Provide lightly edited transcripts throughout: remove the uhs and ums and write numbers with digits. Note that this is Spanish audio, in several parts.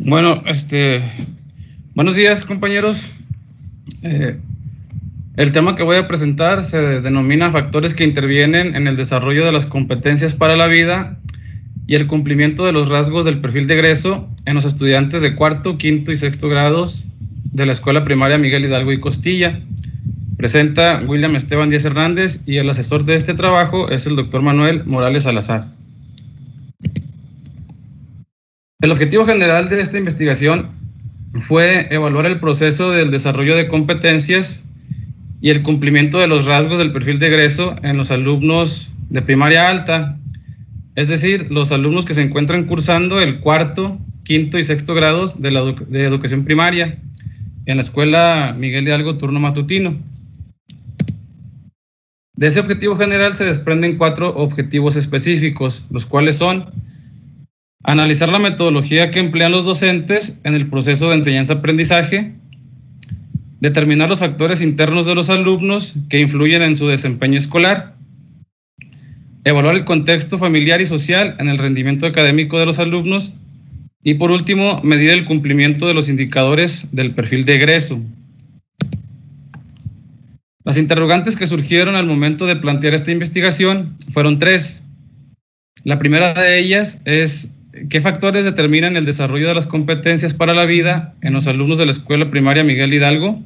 Bueno, buenos días, compañeros. El tema que voy a presentar se denomina factores que intervienen en el desarrollo de las competencias para la vida y el cumplimiento de los rasgos del perfil de egreso en los estudiantes de cuarto, quinto y sexto grados de la Escuela Primaria Miguel Hidalgo y Costilla. Presenta William Esteban Díaz Hernández y el asesor de este trabajo es el doctor Manuel Morales Salazar. El objetivo general de esta investigación fue evaluar el proceso del desarrollo de competencias y el cumplimiento de los rasgos del perfil de egreso en los alumnos de primaria alta, es decir, los alumnos que se encuentran cursando el cuarto, quinto y sexto grados de educación primaria en la Escuela Miguel Hidalgo turno matutino. De ese objetivo general se desprenden 4 objetivos específicos, los cuales son: analizar la metodología que emplean los docentes en el proceso de enseñanza-aprendizaje, determinar los factores internos de los alumnos que influyen en su desempeño escolar, evaluar el contexto familiar y social en el rendimiento académico de los alumnos y, por último, medir el cumplimiento de los indicadores del perfil de egreso. Las interrogantes que surgieron al momento de plantear esta investigación fueron 3. La primera de ellas es: ¿qué factores determinan el desarrollo de las competencias para la vida en los alumnos de la Escuela Primaria Miguel Hidalgo?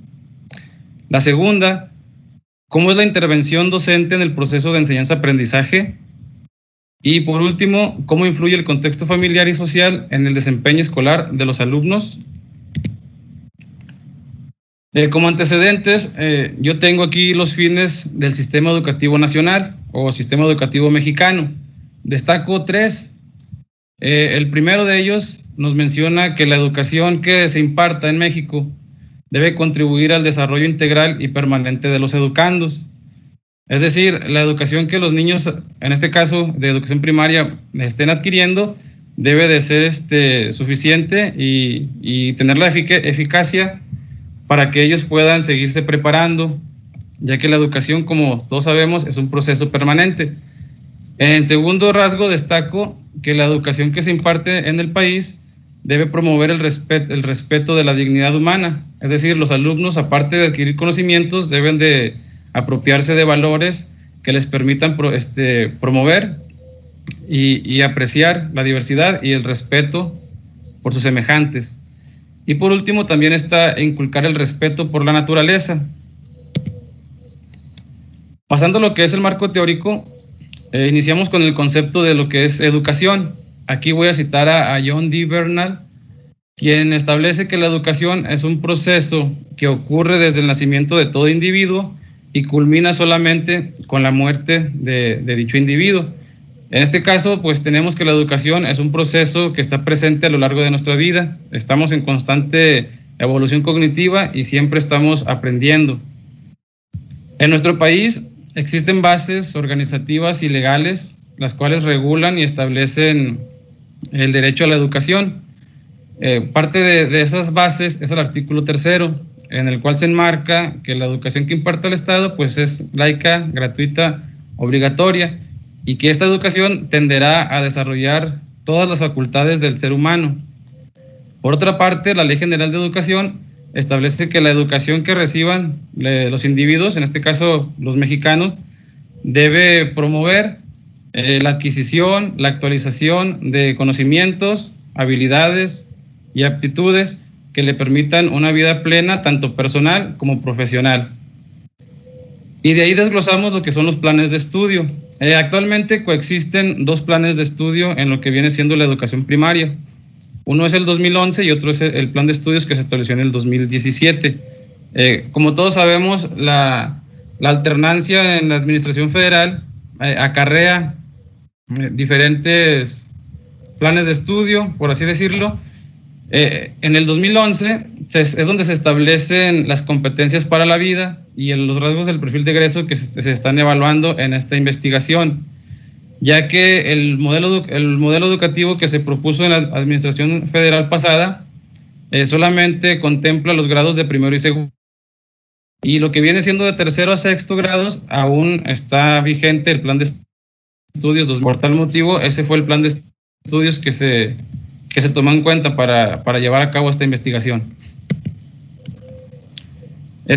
La segunda: ¿cómo es la intervención docente en el proceso de enseñanza-aprendizaje? Y por último, ¿cómo influye el contexto familiar y social en el desempeño escolar de los alumnos? Como antecedentes, yo tengo aquí los fines del Sistema Educativo Nacional o Sistema Educativo Mexicano. Destaco 3. El primero de ellos nos menciona que la educación que se imparta en México debe contribuir al desarrollo integral y permanente de los educandos. Es decir, la educación que los niños, en este caso de educación primaria, estén adquiriendo debe de ser suficiente y tener la eficacia para que ellos puedan seguirse preparando, ya que la educación, como todos sabemos, es un proceso permanente. En segundo rasgo, destaco que la educación que se imparte en el país debe promover el respeto de la dignidad humana. Es decir, los alumnos, aparte de adquirir conocimientos, deben de apropiarse de valores que les permitan promover y apreciar la diversidad y el respeto por sus semejantes. Y por último, también está inculcar el respeto por la naturaleza. Pasando a lo que es el marco teórico, iniciamos con el concepto de lo que es educación. Aquí voy a citar a John D. Bernal, quien establece que la educación es un proceso que ocurre desde el nacimiento de todo individuo y culmina solamente con la muerte de dicho individuo. En este caso, pues tenemos que la educación es un proceso que está presente a lo largo de nuestra vida. Estamos en constante evolución cognitiva y siempre estamos aprendiendo. En nuestro país existen bases organizativas y legales, las cuales regulan y establecen el derecho a la educación. Parte de esas bases es el artículo 3º, en el cual se enmarca que la educación que imparte el Estado pues es laica, gratuita, obligatoria, y que esta educación tenderá a desarrollar todas las facultades del ser humano. Por otra parte, la Ley General de Educación establece que la educación que reciban los individuos, en este caso los mexicanos, debe promover la adquisición, la actualización de conocimientos, habilidades y aptitudes que le permitan una vida plena, tanto personal como profesional. Y de ahí desglosamos lo que son los planes de estudio. Actualmente coexisten 2 planes de estudio en lo que viene siendo la educación primaria. Uno es el 2011 y otro es el plan de estudios que se estableció en el 2017. Como todos sabemos, la alternancia en la administración federal acarrea diferentes planes de estudio, por así decirlo. En el 2011 es donde se establecen las competencias para la vida y los rasgos del perfil de egreso que se están evaluando en esta investigación, ya que el modelo educativo que se propuso en la administración federal pasada solamente contempla los grados de primero y segundo, y lo que viene siendo de tercero a sexto grados aún está vigente el plan de estudios. Por tal motivo, ese fue el plan de estudios que que se tomó en cuenta para llevar a cabo esta investigación.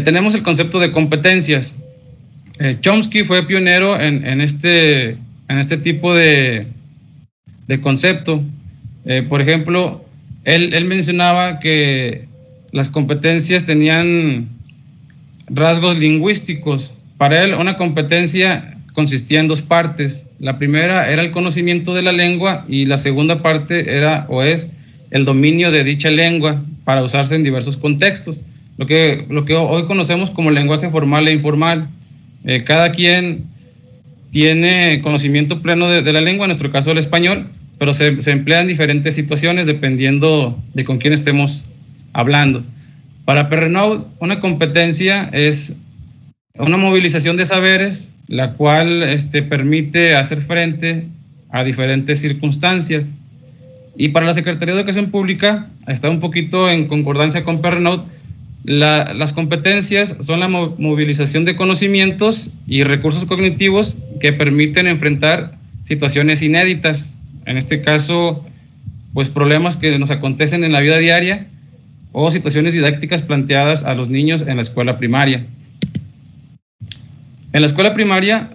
Tenemos el concepto de competencias. Chomsky fue pionero en este tipo de concepto. Por ejemplo, él mencionaba que las competencias tenían rasgos lingüísticos. Para él, una competencia consistía en dos partes. La primera era el conocimiento de la lengua y la segunda parte era o es el dominio de dicha lengua para usarse en diversos contextos. Lo que hoy conocemos como lenguaje formal e informal. Cada quien tiene conocimiento pleno de la lengua, en nuestro caso el español, pero se emplea en diferentes situaciones dependiendo de con quién estemos hablando. Para Perrenot, una competencia es una movilización de saberes, la cual permite hacer frente a diferentes circunstancias. Y para la Secretaría de Educación Pública, está un poquito en concordancia con Perrenot, las competencias son la movilización de conocimientos y recursos cognitivos que permiten enfrentar situaciones inéditas, en este caso, pues problemas que nos acontecen en la vida diaria o situaciones didácticas planteadas a los niños en la escuela primaria. En la escuela primaria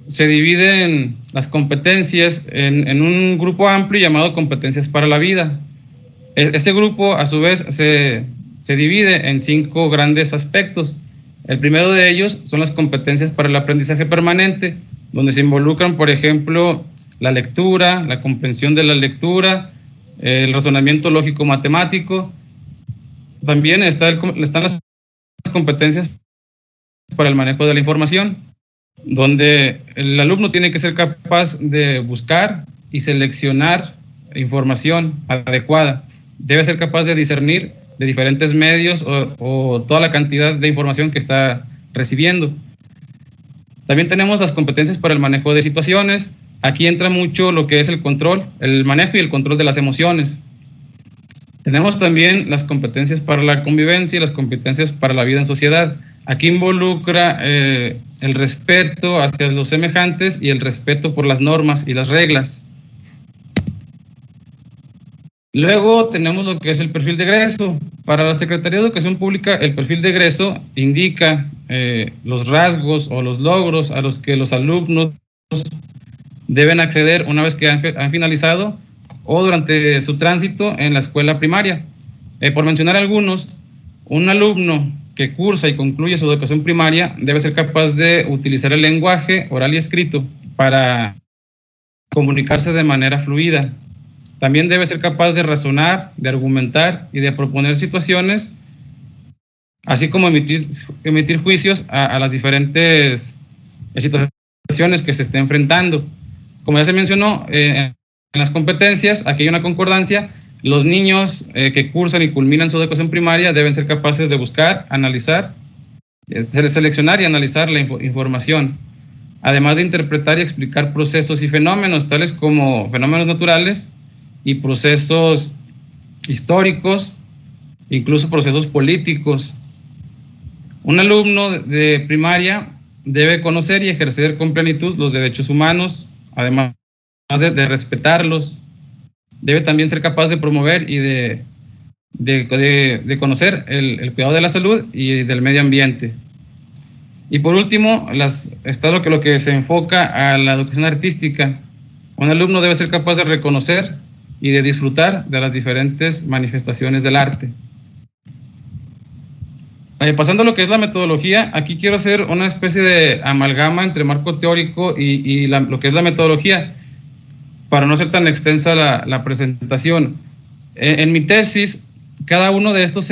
se dividen las competencias en un grupo amplio llamado competencias para la vida. Ese grupo, a su vez, se divide en 5 grandes aspectos. El primero de ellos son las competencias para el aprendizaje permanente, donde se involucran, por ejemplo, la lectura, la comprensión de la lectura, el razonamiento lógico-matemático. También están las competencias para el manejo de la información, donde el alumno tiene que ser capaz de buscar y seleccionar información adecuada. Debe ser capaz de discernir de diferentes medios o toda la cantidad de información que está recibiendo. También tenemos las competencias para el manejo de situaciones. Aquí entra mucho lo que es el control, el manejo y el control de las emociones. Tenemos también las competencias para la convivencia y las competencias para la vida en sociedad. Aquí involucra el respeto hacia los semejantes y el respeto por las normas y las reglas. Luego tenemos lo que es el perfil de egreso. Para la Secretaría de Educación Pública, el perfil de egreso indica los rasgos o los logros a los que los alumnos deben acceder una vez que han finalizado o durante su tránsito en la escuela primaria. Por mencionar algunos, un alumno que cursa y concluye su educación primaria debe ser capaz de utilizar el lenguaje oral y escrito para comunicarse de manera fluida. También debe ser capaz de razonar, de argumentar y de proponer situaciones, así como emitir juicios a las diferentes situaciones que se esté enfrentando. Como ya se mencionó, en las competencias, aquí hay una concordancia. Los niños que cursan y culminan su educación primaria deben ser capaces de buscar, analizar, seleccionar y analizar la información, además de interpretar y explicar procesos y fenómenos, tales como fenómenos naturales y procesos históricos, incluso procesos políticos. Un alumno de primaria debe conocer y ejercer con plenitud los derechos humanos, además de respetarlos. Debe también ser capaz de promover y de conocer el cuidado de la salud y del medio ambiente. Y por último, está lo que se enfoca a la educación artística. Un alumno debe ser capaz de reconocer y de disfrutar de las diferentes manifestaciones del arte. Pasando a lo que es la metodología, aquí quiero hacer una especie de amalgama entre marco teórico y lo que es la metodología, para no ser tan extensa la presentación. En mi tesis, cada uno de estos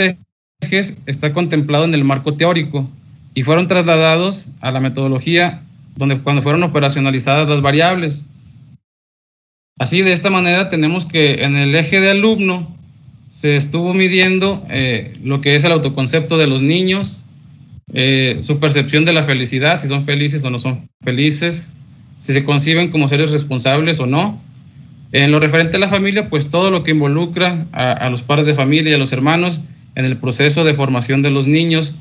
ejes está contemplado en el marco teórico y fueron trasladados a la metodología cuando fueron operacionalizadas las variables. Así, de esta manera, tenemos que en el eje de alumno se estuvo midiendo lo que es el autoconcepto de los niños, su percepción de la felicidad, si son felices o no son felices, si se conciben como seres responsables o no. En lo referente a la familia, pues todo lo que involucra a los padres de familia y a los hermanos en el proceso de formación de los niños.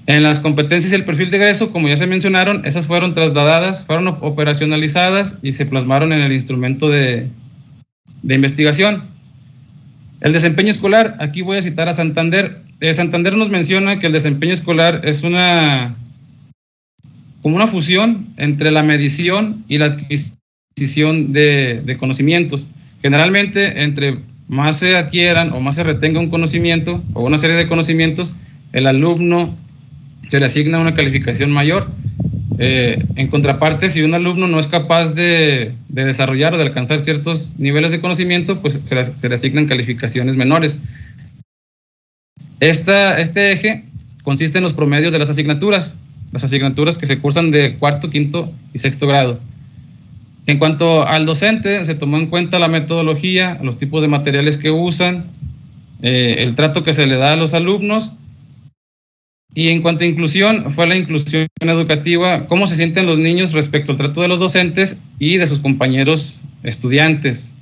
En las competencias y el perfil de egreso, como ya se mencionaron, esas fueron trasladadas, fueron operacionalizadas y se plasmaron en el instrumento de investigación. El desempeño escolar, aquí voy a citar a Santander. Santander nos menciona que el desempeño escolar es como una fusión entre la medición y la adquisición de conocimientos. Generalmente, entre más se adquieran o más se retenga un conocimiento o una serie de conocimientos, el alumno se le asigna una calificación mayor. En contraparte, si un alumno no es capaz de desarrollar o de alcanzar ciertos niveles de conocimiento, pues se le asignan calificaciones menores. Este eje consiste en los promedios de las asignaturas que se cursan de cuarto, quinto y sexto grado. En cuanto al docente, se tomó en cuenta la metodología, los tipos de materiales que usan, el trato que se le da a los alumnos. Y en cuanto a inclusión, fue la inclusión educativa, cómo se sienten los niños respecto al trato de los docentes y de sus compañeros estudiantes.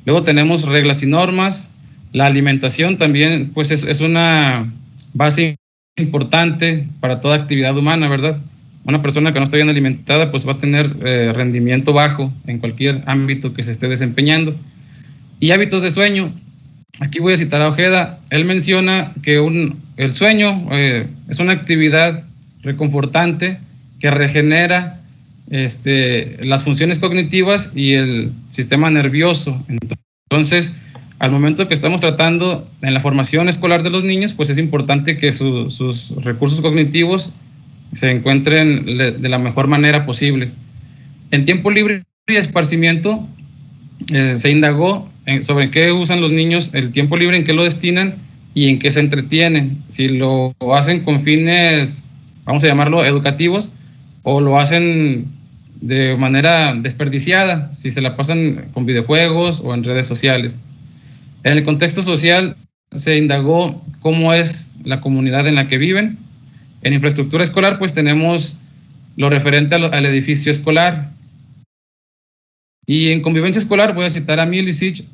Luego tenemos reglas y normas. La alimentación también, pues es una base importante para toda actividad humana, ¿verdad? Una persona que no está bien alimentada, pues va a tener rendimiento bajo en cualquier ámbito que se esté desempeñando. Y hábitos de sueño. Aquí voy a citar a Ojeda. Él menciona que el sueño es una actividad reconfortante que regenera las funciones cognitivas y el sistema nervioso. Entonces, al momento que estamos tratando en la formación escolar de los niños, pues es importante que sus recursos cognitivos se encuentren de la mejor manera posible. En tiempo libre y esparcimiento, se indagó sobre qué usan los niños el tiempo libre, en qué lo destinan y en qué se entretienen. Si lo hacen con fines, vamos a llamarlo, educativos, o lo hacen de manera desperdiciada, si se la pasan con videojuegos o en redes sociales. En el contexto social se indagó cómo es la comunidad en la que viven. En infraestructura escolar, pues tenemos lo referente al edificio escolar. Y en convivencia escolar voy a citar a Milicic.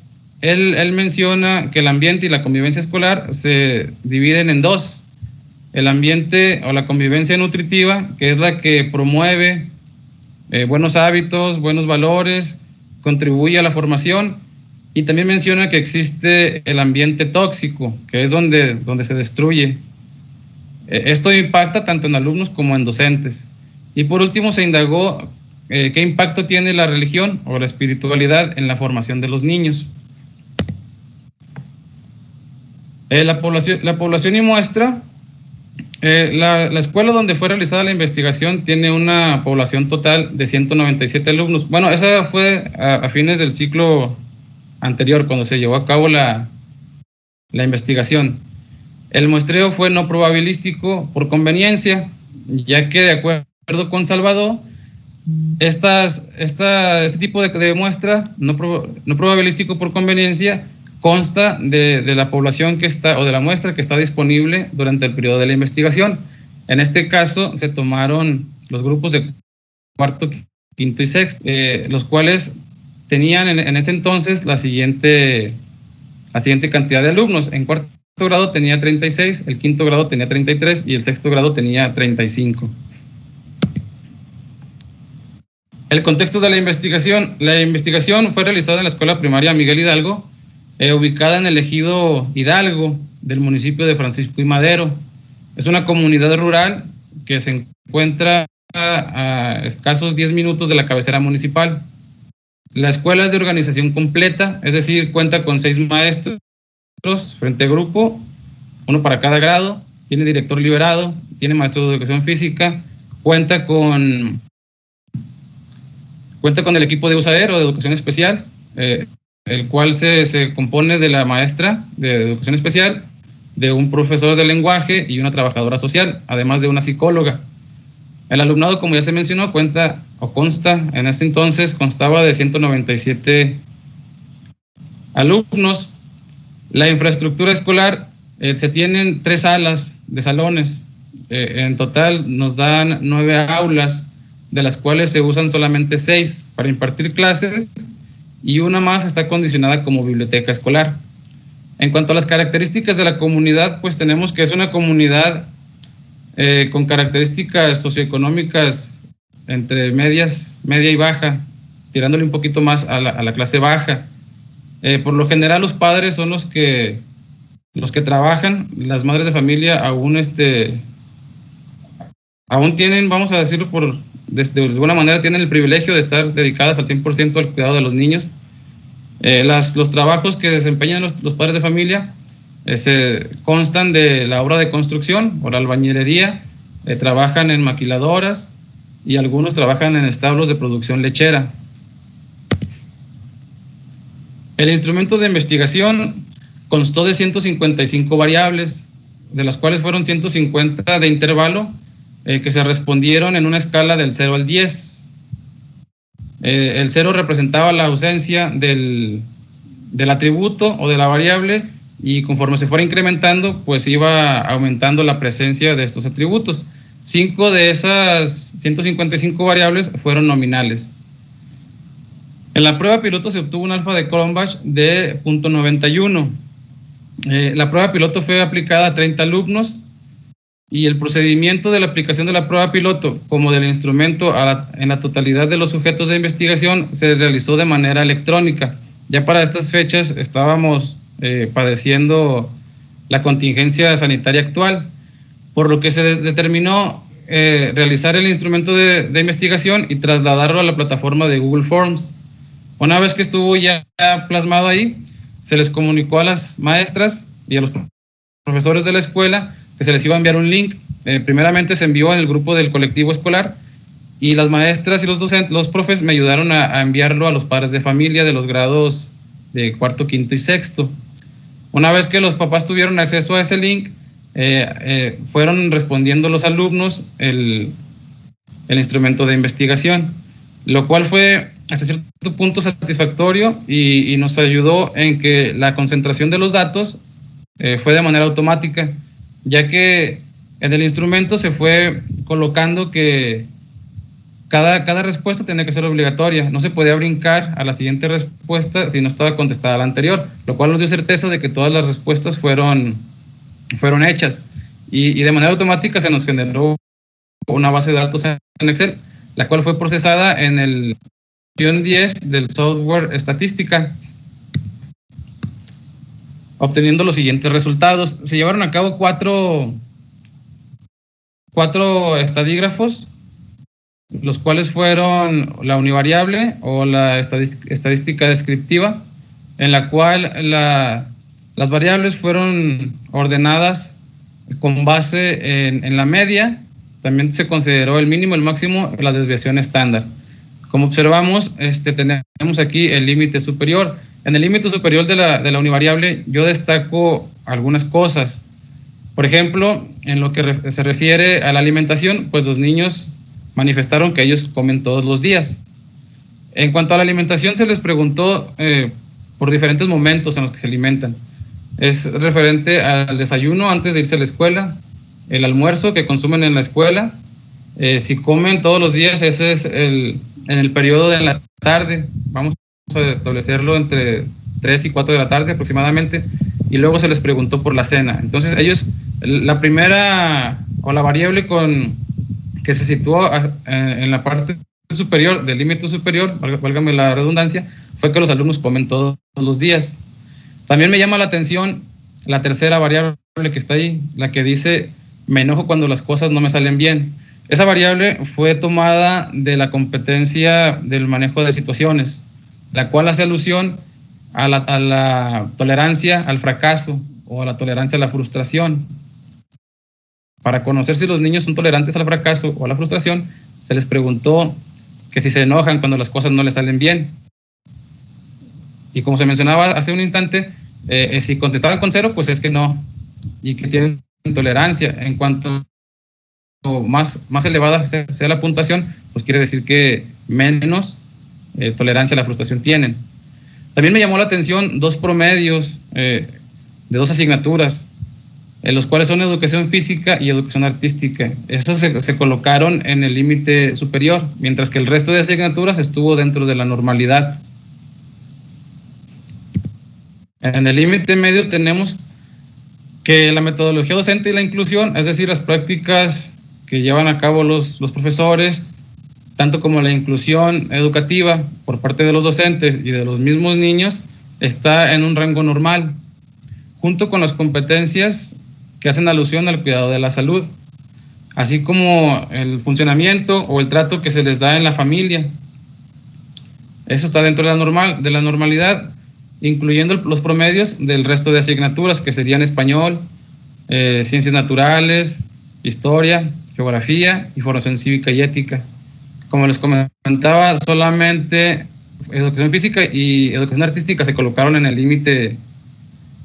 Él menciona que el ambiente y la convivencia escolar se dividen en dos. El ambiente o la convivencia nutritiva, que es la que promueve buenos hábitos, buenos valores, contribuye a la formación, y también menciona que existe el ambiente tóxico, que es donde se destruye. Esto impacta tanto en alumnos como en docentes. Y por último se indagó qué impacto tiene la religión o la espiritualidad en la formación de los niños. La población y muestra. La escuela donde fue realizada la investigación tiene una población total de 197 alumnos. Bueno, esa fue a fines del ciclo anterior, cuando se llevó a cabo la investigación. El muestreo fue no probabilístico por conveniencia, ya que de acuerdo con Salvador, este tipo de muestra no probabilístico por conveniencia consta de la población que está, o de la muestra que está disponible durante el periodo de la investigación. En este caso se tomaron los grupos de cuarto, quinto y sexto, los cuales tenían en ese entonces la siguiente cantidad de alumnos. En cuarto grado tenía 36, el quinto grado tenía 33 y el sexto grado tenía 35. El contexto de la investigación fue realizada en la escuela primaria Miguel Hidalgo, ubicada en el ejido Hidalgo del municipio de Francisco y Madero. Es una comunidad rural que se encuentra a escasos 10 minutos de la cabecera municipal. La escuela es de organización completa, es decir, cuenta con 6 maestros frente a grupo, uno para cada grado, tiene director liberado, tiene maestro de educación física, cuenta con el equipo de USAER o de educación especial, el cual se compone de la maestra de educación especial, de un profesor de lenguaje y una trabajadora social, además de una psicóloga. El alumnado, como ya se mencionó, en este entonces constaba de 197 alumnos. La infraestructura escolar, se tienen 3 salas de salones. En total nos dan 9 aulas, de las cuales se usan solamente 6 para impartir clases y una más está acondicionada como biblioteca escolar. En cuanto a las características de la comunidad, pues tenemos que es una comunidad con características socioeconómicas entre media y baja, tirándole un poquito más a la clase baja. Por lo general los padres son los que trabajan. Las madres de familia aún tienen, vamos a decirlo de alguna manera, tienen el privilegio de estar dedicadas al 100% al cuidado de los niños. Los trabajos que desempeñan los padres de familia se constan de la obra de construcción o la albañilería, trabajan en maquiladoras y algunos trabajan en establos de producción lechera. El instrumento de investigación constó de 155 variables, de las cuales fueron 150 de intervalo, que se respondieron en una escala del 0 al 10. El 0 representaba la ausencia del atributo o de la variable, y conforme se fuera incrementando, pues iba aumentando la presencia de estos atributos. 5 de esas 155 variables fueron nominales. En la prueba piloto se obtuvo un alfa de Cronbach de 0.91. La prueba piloto fue aplicada a 30 alumnos, y el procedimiento de la aplicación de la prueba piloto como del instrumento en la totalidad de los sujetos de investigación se realizó de manera electrónica. Ya para estas fechas estábamos padeciendo la contingencia sanitaria actual, por lo que se determinó realizar el instrumento de investigación y trasladarlo a la plataforma de Google Forms. Una vez que estuvo ya plasmado ahí, se les comunicó a las maestras y a los profesores de la escuela que se les iba a enviar un link. Primeramente se envió en el grupo del colectivo escolar, y las maestras y los docentes, los profes, me ayudaron a enviarlo a los padres de familia de los grados de cuarto, quinto y sexto. Una vez que los papás tuvieron acceso a ese link, fueron respondiendo los alumnos el instrumento de investigación, lo cual fue hasta cierto punto satisfactorio y nos ayudó en que la concentración de los datos fue de manera automática, ya que en el instrumento se fue colocando que cada respuesta tenía que ser obligatoria. No se podía brincar a la siguiente respuesta si no estaba contestada la anterior, lo cual nos dio certeza de que todas las respuestas fueron hechas. Y de manera automática se nos generó una base de datos en Excel, la cual fue procesada en el versión 10 del software estadística, obteniendo los siguientes resultados. Se llevaron a cabo cuatro estadígrafos, los cuales fueron la univariable o la estadística descriptiva, en la cual las variables fueron ordenadas con base en la media. También se consideró el mínimo, el máximo, la desviación estándar. Como observamos, tenemos aquí el límite superior. En el límite superior de la univariable yo destaco algunas cosas. Por ejemplo, en lo que se refiere a la alimentación, pues los niños manifestaron que ellos comen todos los días. En cuanto a la alimentación, se les preguntó por diferentes momentos en los que se alimentan. Es referente al desayuno antes de irse a la escuela, el almuerzo que consumen en la escuela, si comen todos los días, ese es en el periodo de la tarde. Vamos a establecerlo entre 3 y 4 de la tarde aproximadamente, y luego se les preguntó por la cena. Entonces ellos, la primera o la variable que se situó en la parte superior del límite superior, válgame la redundancia, fue que los alumnos comen todos los días. También me llama la atención la tercera variable que está ahí, la que dice: me enojo cuando las cosas no me salen bien. Esa variable fue tomada de la competencia del manejo de situaciones, la cual hace alusión a la tolerancia al fracaso o a la tolerancia a la frustración. Para conocer si los niños son tolerantes al fracaso o a la frustración, se les preguntó que si se enojan cuando las cosas no les salen bien. Y como se mencionaba hace un instante, si contestaban con 0, pues es que no, y que tienen tolerancia. En cuanto más elevada sea la puntuación, pues quiere decir que menos tolerancia a la frustración tienen. También me llamó la atención 2 promedios de 2 asignaturas, los cuales son educación física y educación artística. Estos se colocaron en el límite superior, mientras que el resto de asignaturas estuvo dentro de la normalidad. En el límite medio tenemos que la metodología docente y la inclusión, es decir, las prácticas que llevan a cabo los profesores, tanto como la inclusión educativa por parte de los docentes y de los mismos niños, está en un rango normal, junto con las competencias que hacen alusión al cuidado de la salud, así como el funcionamiento o el trato que se les da en la familia. Eso está dentro de la normalidad, incluyendo los promedios del resto de asignaturas, que serían español, ciencias naturales, historia, geografía y formación cívica y ética. Como les comentaba, solamente educación física y educación artística se colocaron en el límite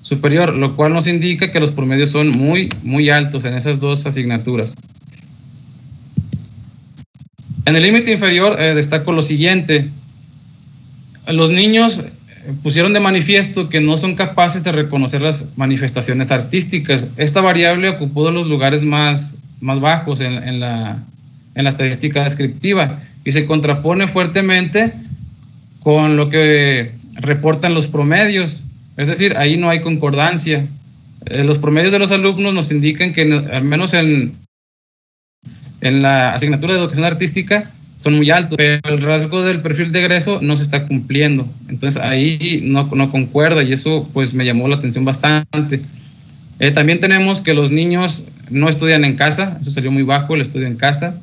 superior, lo cual nos indica que los promedios son muy altos en esas dos asignaturas. En el límite inferior destaco lo siguiente. Los niños pusieron de manifiesto que no son capaces de reconocer las manifestaciones artísticas. Esta variable ocupó de los lugares más bajos en la estadística descriptiva y se contrapone fuertemente con lo que reportan los promedios. Es decir, ahí no hay concordancia. Los promedios de los alumnos nos indican que al menos en la asignatura de educación artística son muy altos, pero el rasgo del perfil de egreso no se está cumpliendo. Entonces ahí no concuerda y eso pues me llamó la atención bastante. También tenemos que los niños no estudian en casa, eso salió muy bajo, el estudio en casa.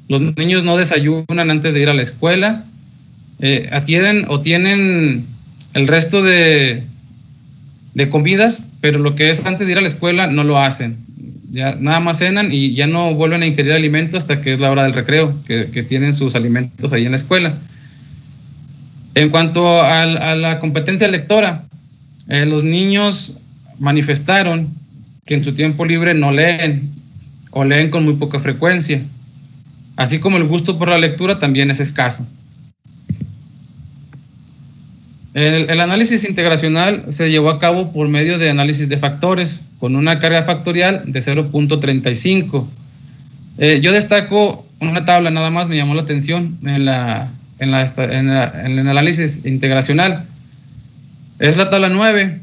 Los niños no desayunan antes de ir a la escuela, adquieren o tienen el resto de comidas, pero lo que es antes de ir a la escuela no lo hacen. Ya nada más cenan y ya no vuelven a ingerir alimentos hasta que es la hora del recreo, que tienen sus alimentos ahí en la escuela. En cuanto a la competencia lectora, los niños manifestaron que en su tiempo libre no leen o leen con muy poca frecuencia, así como el gusto por la lectura también es escaso. El análisis integracional se llevó a cabo por medio de análisis de factores con una carga factorial de 0.35. Yo destaco una tabla, nada más me llamó la atención en el análisis integracional. Es la tabla 9,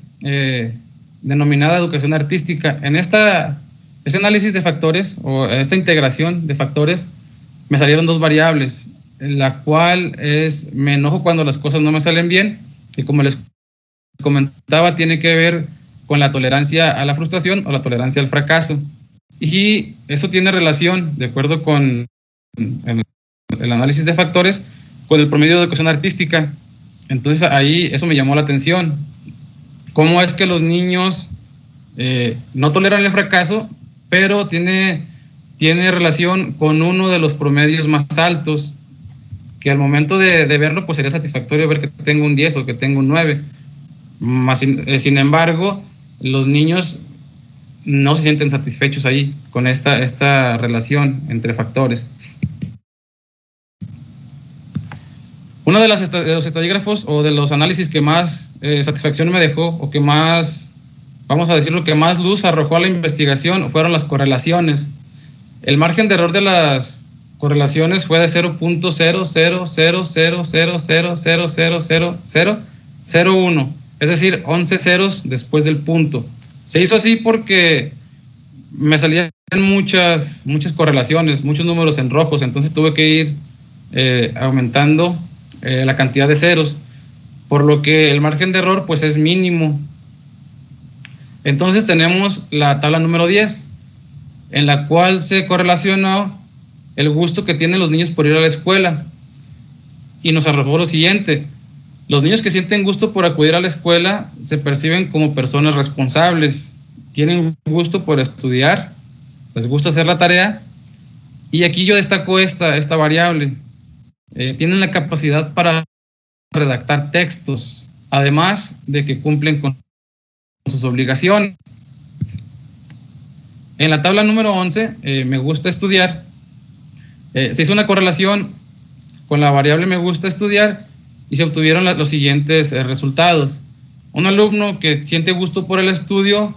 denominada educación artística. En este análisis de factores o esta integración de factores me salieron dos variables, la cual es me enojo cuando las cosas no me salen bien, y como les comentaba, tiene que ver con la tolerancia a la frustración o la tolerancia al fracaso. Y eso tiene relación, de acuerdo con el análisis de factores, con el promedio de educación artística. Entonces ahí eso me llamó la atención. ¿Cómo es que los niños no toleran el fracaso, pero tiene relación con uno de los promedios más altos, que al momento de verlo pues sería satisfactorio ver que tengo un 10 o que tengo un 9? Sin embargo, los niños no se sienten satisfechos ahí con esta relación entre factores. Uno de los estadígrafos o de los análisis que más satisfacción me dejó, o que más, vamos a decirlo, que más luz arrojó a la investigación, fueron las correlaciones. El margen de error de las correlaciones fue de 0.000000000001, es decir, 11 ceros después del punto. Se hizo así porque me salían muchas correlaciones, muchos números en rojos, entonces tuve que ir aumentando la cantidad de ceros, por lo que el margen de error pues es mínimo. Entonces tenemos la tabla número 10, en la cual se correlacionó el gusto que tienen los niños por ir a la escuela, y nos arrojó lo siguiente: los niños que sienten gusto por acudir a la escuela se perciben como personas responsables, tienen gusto por estudiar, les gusta hacer la tarea, y aquí yo destaco esta variable. Tienen la capacidad para redactar textos, además de que cumplen con sus obligaciones. En la tabla número 11, me gusta estudiar, se hizo una correlación con la variable me gusta estudiar y se obtuvieron los siguientes resultados. Un alumno que siente gusto por el estudio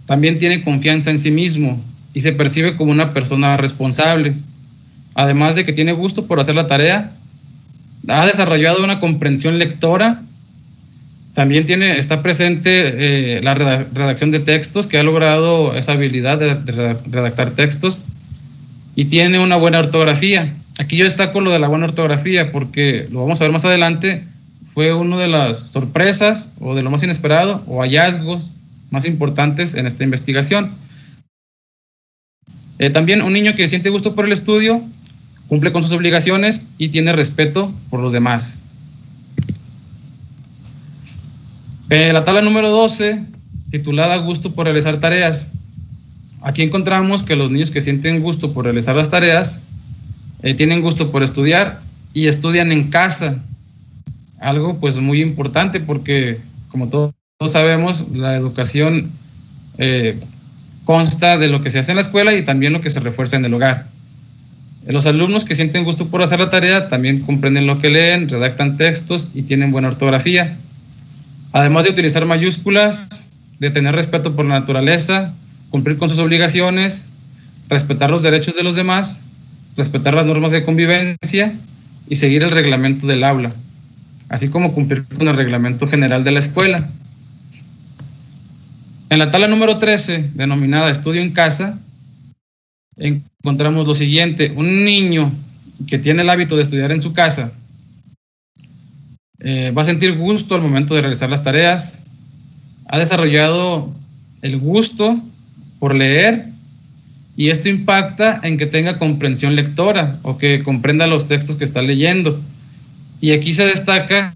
también tiene confianza en sí mismo y se percibe como una persona responsable. Además de que tiene gusto por hacer la tarea, ha desarrollado una comprensión lectora, también está presente la redacción de textos, que ha logrado esa habilidad de redactar textos, y tiene una buena ortografía. Aquí yo destaco lo de la buena ortografía porque, lo vamos a ver más adelante, fue una de las sorpresas o de lo más inesperado o hallazgos más importantes en esta investigación. También un niño que siente gusto por el estudio, cumple con sus obligaciones y tiene respeto por los demás. La tabla número 12, titulada Gusto por realizar tareas. Aquí encontramos que los niños que sienten gusto por realizar las tareas tienen gusto por estudiar y estudian en casa. Algo pues muy importante porque, como todos sabemos, la educación consta de lo que se hace en la escuela y también lo que se refuerza en el hogar. Los alumnos que sienten gusto por hacer la tarea también comprenden lo que leen, redactan textos y tienen buena ortografía. Además de utilizar mayúsculas, de tener respeto por la naturaleza, cumplir con sus obligaciones, respetar los derechos de los demás, respetar las normas de convivencia y seguir el reglamento del aula, así como cumplir con el reglamento general de la escuela. En la tabla número 13, denominada Estudio en Casa, encontramos lo siguiente: un niño que tiene el hábito de estudiar en su casa va a sentir gusto al momento de realizar las tareas, ha desarrollado el gusto por leer y esto impacta en que tenga comprensión lectora o que comprenda los textos que está leyendo. Y aquí se destaca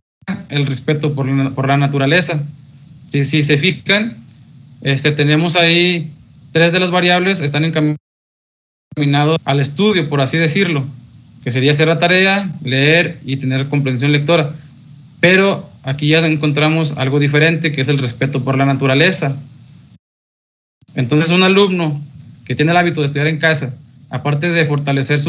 el respeto por la naturaleza. Si se fijan, tenemos ahí 3 de las variables están encaminadas al estudio, por así decirlo, que sería hacer la tarea, leer y tener comprensión lectora. Pero aquí ya encontramos algo diferente, que es el respeto por la naturaleza. Entonces, un alumno que tiene el hábito de estudiar en casa, aparte de fortalecer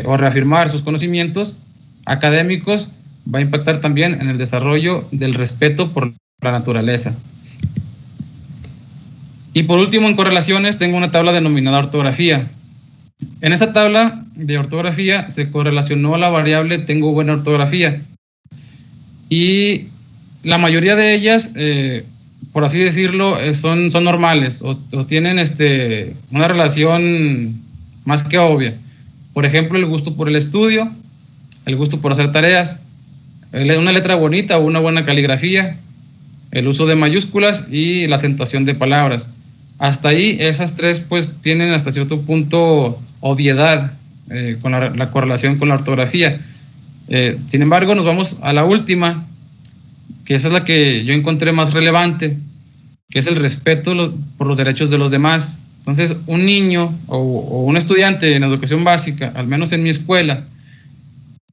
o reafirmar sus conocimientos académicos, va a impactar también en el desarrollo del respeto por la naturaleza. Y por último, en correlaciones, tengo una tabla denominada ortografía. En esa tabla de ortografía se correlacionó la variable tengo buena ortografía. Y la mayoría de ellas, por así decirlo, son normales o tienen una relación más que obvia. Por ejemplo, el gusto por el estudio, el gusto por hacer tareas, una letra bonita o una buena caligrafía, el uso de mayúsculas y la acentuación de palabras. Hasta ahí, esas 3 pues tienen hasta cierto punto obviedad con la correlación con la ortografía. Sin embargo, nos vamos a la última, que esa es la que yo encontré más relevante, que es el respeto por los derechos de los demás. Entonces, un niño o un estudiante en educación básica, al menos en mi escuela,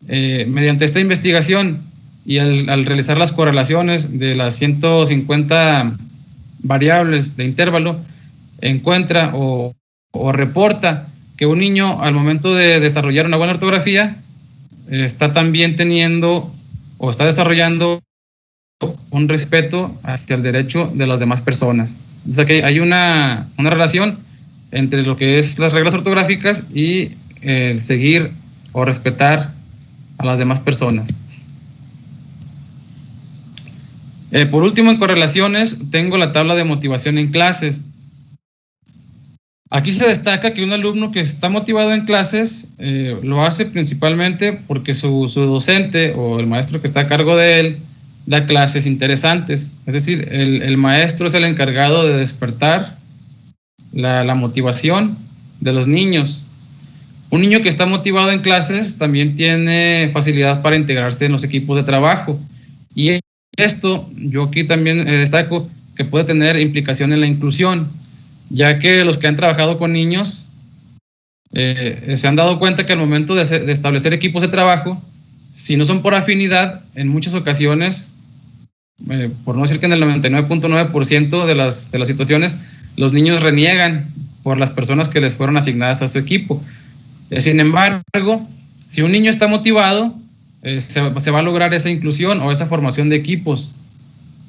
mediante esta investigación y al realizar las correlaciones de las 150 variables de intervalo, encuentra o reporta que un niño al momento de desarrollar una buena ortografía está también teniendo o está desarrollando un respeto hacia el derecho de las demás personas. O sea que hay una relación entre lo que es las reglas ortográficas y el seguir o respetar a las demás personas. Por último, en correlaciones, tengo la tabla de motivación en clases. Aquí se destaca que un alumno que está motivado en clases lo hace principalmente porque su docente o el maestro que está a cargo de él da clases interesantes. Es decir, el maestro es el encargado de despertar la motivación de los niños. Un niño que está motivado en clases también tiene facilidad para integrarse en los equipos de trabajo. Y esto, yo aquí también destaco que puede tener implicación en la inclusión, ya que los que han trabajado con niños se han dado cuenta que al momento de establecer equipos de trabajo, si no son por afinidad, en muchas ocasiones, por no decir que en el 99.9% de las situaciones, los niños reniegan por las personas que les fueron asignadas a su equipo. Sin embargo, si un niño está motivado, se va a lograr esa inclusión o esa formación de equipos,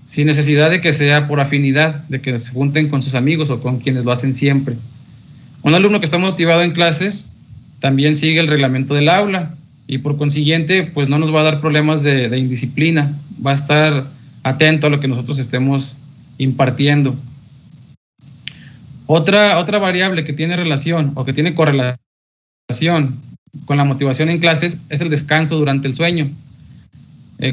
sin necesidad de que sea por afinidad, de que se junten con sus amigos o con quienes lo hacen siempre. Un alumno que está motivado en clases también sigue el reglamento del aula y por consiguiente pues no nos va a dar problemas de indisciplina, va a estar atento a lo que nosotros estemos impartiendo. Otra variable que tiene relación o que tiene correlación con la motivación en clases es el descanso durante el sueño.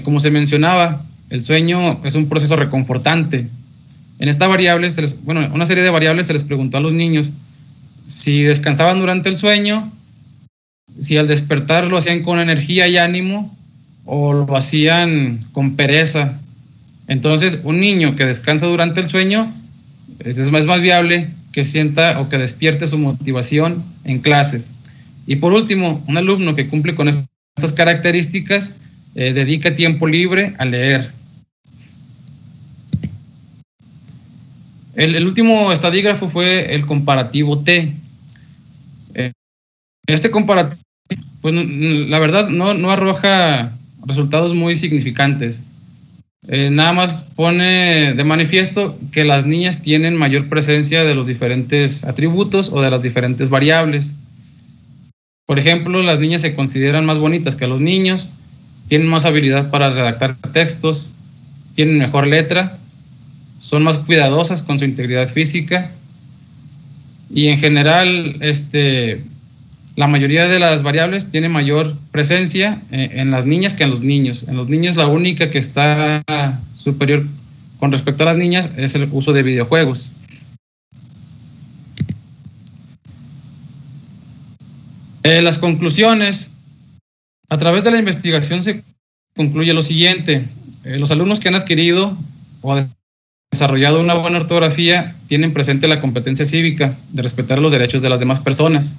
Como se mencionaba, el sueño es un proceso reconfortante. En esta variable, una serie de variables se les preguntó a los niños si descansaban durante el sueño, si al despertar lo hacían con energía y ánimo o lo hacían con pereza. Entonces, un niño que descansa durante el sueño es más viable que sienta o que despierte su motivación en clases. Y por último, un alumno que cumple con estas características dedica tiempo libre a leer. El último estadígrafo fue el comparativo T. Este comparativo, pues la verdad no arroja resultados muy significantes. Nada más pone de manifiesto que las niñas tienen mayor presencia de los diferentes atributos o de las diferentes variables. Por ejemplo, las niñas se consideran más bonitas que los niños, tienen más habilidad para redactar textos, tienen mejor letra, son más cuidadosas con su integridad física y en general la mayoría de las variables tiene mayor presencia en las niñas que en los niños. En los niños la única que está superior con respecto a las niñas es el uso de videojuegos. Las conclusiones. A través de la investigación se concluye lo siguiente. Los alumnos que han adquirido o desarrollado una buena ortografía tienen presente la competencia cívica de respetar los derechos de las demás personas.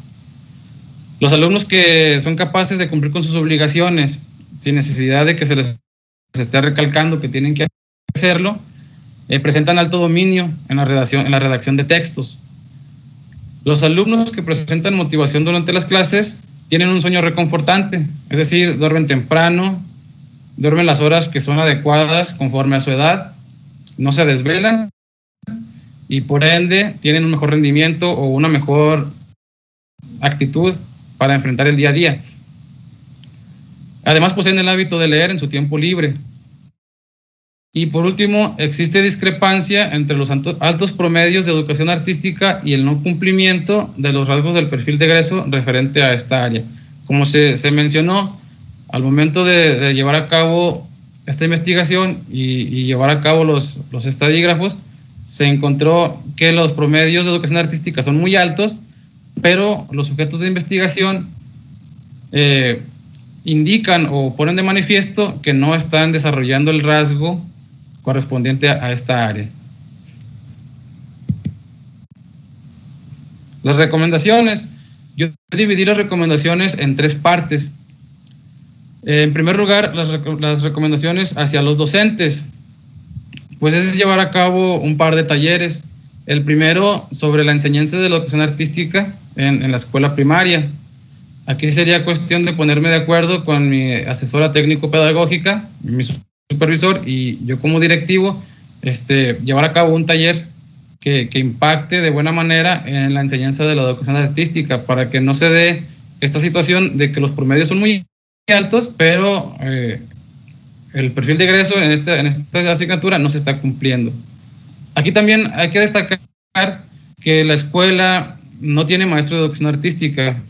Los alumnos que son capaces de cumplir con sus obligaciones sin necesidad de que se les esté recalcando que tienen que hacerlo, presentan alto dominio en la redacción de textos. Los alumnos que presentan motivación durante las clases tienen un sueño reconfortante, es decir, duermen temprano, duermen las horas que son adecuadas conforme a su edad, no se desvelan y por ende tienen un mejor rendimiento o una mejor actitud para enfrentar el día a día. Además, poseen el hábito de leer en su tiempo libre. Y por último, existe discrepancia entre los altos promedios de educación artística y el no cumplimiento de los rasgos del perfil de egreso referente a esta área. Como se mencionó, al momento de llevar a cabo esta investigación y llevar a cabo los estadígrafos, se encontró que los promedios de educación artística son muy altos, pero los sujetos de investigación indican o ponen de manifiesto que no están desarrollando el rasgo correspondiente a esta área. Las recomendaciones. Yo dividí las recomendaciones en 3 partes. En primer lugar, las recomendaciones hacia los docentes. Pues es llevar a cabo un par de talleres. El primero sobre la enseñanza de la educación artística en la escuela primaria. Aquí sería cuestión de ponerme de acuerdo con mi asesora técnico-pedagógica, mi supervisor y yo como directivo, llevar a cabo un taller que impacte de buena manera en la enseñanza de la educación artística para que no se dé esta situación de que los promedios son muy altos, pero el perfil de egreso en esta asignatura no se está cumpliendo. Aquí también hay que destacar que la escuela no tiene maestro de educación artística.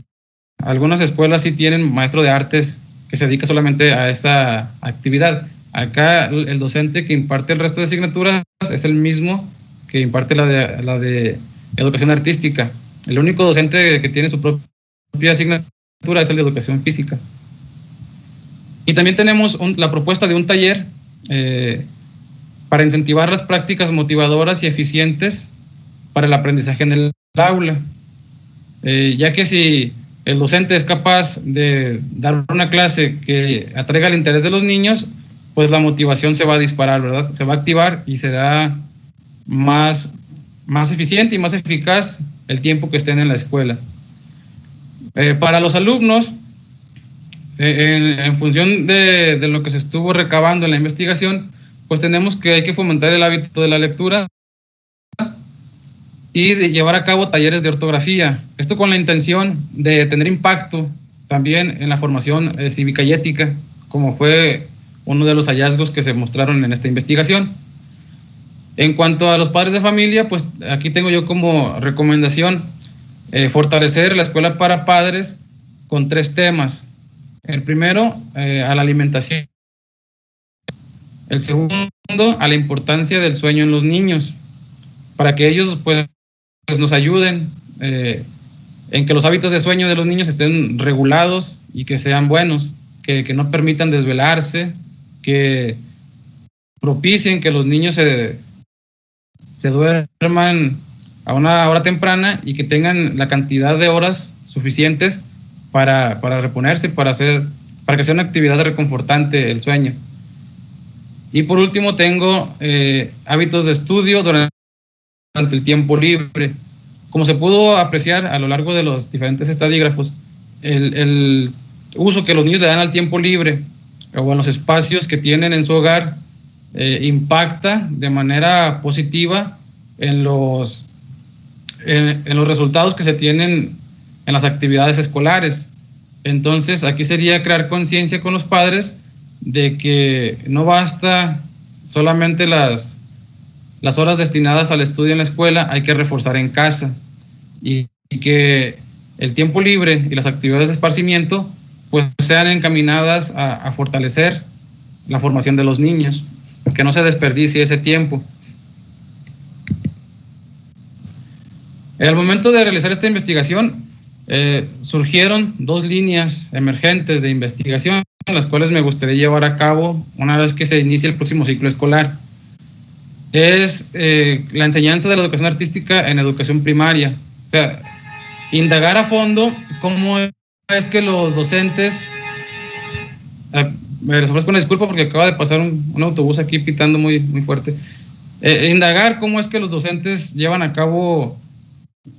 Algunas escuelas sí tienen maestro de artes que se dedica solamente a esa actividad. Acá el docente que imparte el resto de asignaturas es el mismo que imparte la de educación artística. El único docente que tiene su propia asignatura es el de educación física. Y también tenemos la propuesta de un taller para incentivar las prácticas motivadoras y eficientes para el aprendizaje en el aula. Ya que si el docente es capaz de dar una clase que atraiga el interés de los niños, pues la motivación se va a disparar, ¿verdad? Se va a activar y será más eficiente y más eficaz el tiempo que estén en la escuela. Para los alumnos, en función de lo que se estuvo recabando en la investigación, pues tenemos que hay que fomentar el hábito de la lectura y de llevar a cabo talleres de ortografía. Esto con la intención de tener impacto también en la formación cívica y ética, como fue uno de los hallazgos que se mostraron en esta investigación. En cuanto a los padres de familia, pues aquí tengo yo como recomendación fortalecer la escuela para padres con 3 temas. El primero, a la alimentación El segundo, a la importancia del sueño en los niños, para que ellos pues nos ayuden en que los hábitos de sueño de los niños estén regulados y que sean buenos, que no permitan desvelarse, que propicien que los niños se duerman a una hora temprana y que tengan la cantidad de horas suficientes para reponerse, para que sea una actividad reconfortante el sueño. Y por último tengo hábitos de estudio durante el tiempo libre. Como se pudo apreciar a lo largo de los diferentes estadígrafos, el uso que los niños le dan al tiempo libre o a los espacios que tienen en su hogar impacta de manera positiva en los resultados que se tienen en las actividades escolares. Entonces, aquí sería crear conciencia con los padres de que no basta solamente las horas destinadas al estudio en la escuela, hay que reforzar en casa, y que el tiempo libre y las actividades de esparcimiento pues sean encaminadas a fortalecer la formación de los niños, que no se desperdicie ese tiempo. Al momento de realizar esta investigación, surgieron dos líneas emergentes de investigación, las cuales me gustaría llevar a cabo una vez que se inicie el próximo ciclo escolar. Es la enseñanza de la educación artística en educación primaria. O sea, indagar a fondo cómo es que los docentes... les ofrezco una disculpa porque acaba de pasar un autobús aquí pitando muy, muy fuerte. Indagar cómo es que los docentes llevan a cabo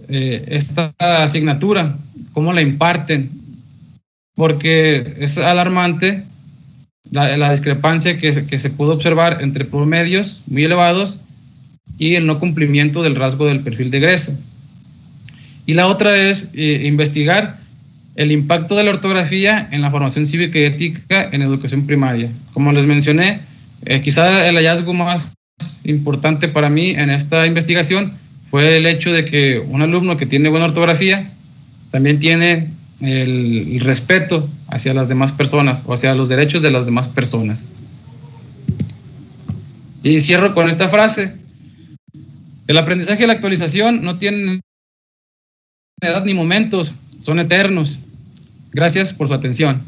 esta asignatura, cómo la imparten, porque es alarmante la discrepancia que se pudo observar entre promedios muy elevados y el no cumplimiento del rasgo del perfil de egreso. Y la otra es investigar el impacto de la ortografía en la formación cívica y ética en educación primaria. Como les mencioné, quizá el hallazgo más importante para mí en esta investigación fue el hecho de que un alumno que tiene buena ortografía también tiene el respeto hacia las demás personas o hacia los derechos de las demás personas. Y cierro con esta frase: el aprendizaje y la actualización no tienen edad ni momentos, son eternos. Gracias por su atención.